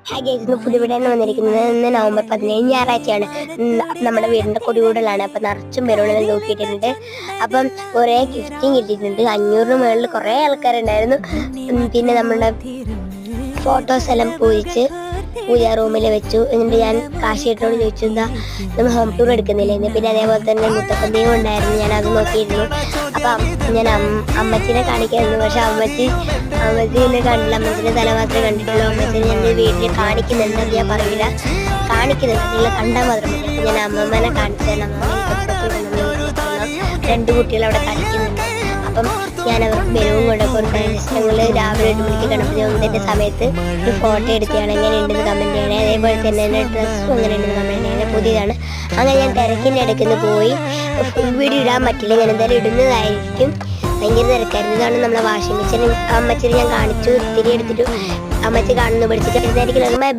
Hi guys, ഇന്ന് പുതുവിടാൻ വന്നിരിക്കുന്നത് ഇന്ന് നവംബർ 17 ഞായറാഴ്ചയാണ്. നമ്മുടെ വീടിൻ്റെ കൊടികൂടലാണ്. അപ്പം നിറച്ചും ബലൂണുകൾ തൂക്കിയിട്ടുണ്ട്. അപ്പം കുറേ ഗിഫ്റ്റും കിട്ടിയിട്ടുണ്ട്. 500 മുകളിൽ കുറേ ആൾക്കാരുണ്ടായിരുന്നു. പിന്നെ നമ്മുടെ ഫോട്ടോസ് എല്ലാം പൂജാ റൂമിൽ വെച്ചു. എന്നിട്ട് ഞാൻ കാശിയേട്ടനോട് ചോദിച്ചു, എന്താ നമ്മൾ ഹോം ടൂർ എടുക്കുന്നില്ലേ? പിന്നെ അതേപോലെ തന്നെ മുത്തപ്പന്തിയും ഉണ്ടായിരുന്നു, ഞാൻ അത് നോക്കിയിരുന്നു. അപ്പം ഞാൻ അമ്മച്ചിനെ കാണിക്കായിരുന്നു. പക്ഷെ അമ്മച്ചിനെ കണ്ടില്ല. അമ്മച്ചിൻ്റെ തല മാത്രമേ കണ്ടിട്ടുള്ളൂ. അമ്മച്ചിനെ ഞാൻ വീട്ടിൽ കാണിക്കുന്നുണ്ട്, ഞാൻ പറയില്ല, കാണിക്കുന്നുണ്ട്, നിങ്ങൾ കണ്ടാൽ മാത്രം മതി. അപ്പം ഞാൻ അമ്മമ്മനെ കാണിച്ചാൽ രണ്ട് കുട്ടികൾ അവിടെ കളിക്കുന്നുണ്ട്. അപ്പം ഞാൻ അവർക്ക് ബലൂൺ കൊണ്ട് കൊടുക്കാൻ ഞങ്ങൾ രാവിലെ 8 മണിക്ക് ഗണപതി വന്നതിൻ്റെ സമയത്ത് ഒരു ഫോട്ടോ എടുക്കുകയാണ്. എങ്ങനെ ഉണ്ടെന്ന് കമൻറ്റ് ചെയ്യണേ. അതേപോലെ തന്നെ എൻ്റെ ഡ്രസ്സും എങ്ങനെ ഉണ്ടെന്ന് കമൻറ്റ് ചെയ്യണേ. പുതിയതാണ്. അങ്ങനെ ഞാൻ തിരക്കിൻ്റെ ഇടയ്ക്ക് പോയി ഫുൾ വീഡിയോ ഇടാൻ പറ്റില്ല. ഞാൻ എന്തായാലും ഇടുന്നതായിരിക്കും. ഭയങ്കര തിരക്കായിരുന്നു. ഇതാണ് നമ്മളെ വാഷിംഗ് മെഷീൻ. അമ്മച്ചിനെ ഞാൻ കാണിച്ചു, ഇത്തിരി എടുത്തിട്ട് അമ്മച്ചി കാണുന്നു, പഠിച്ചിട്ട് ബൈ ബൈ.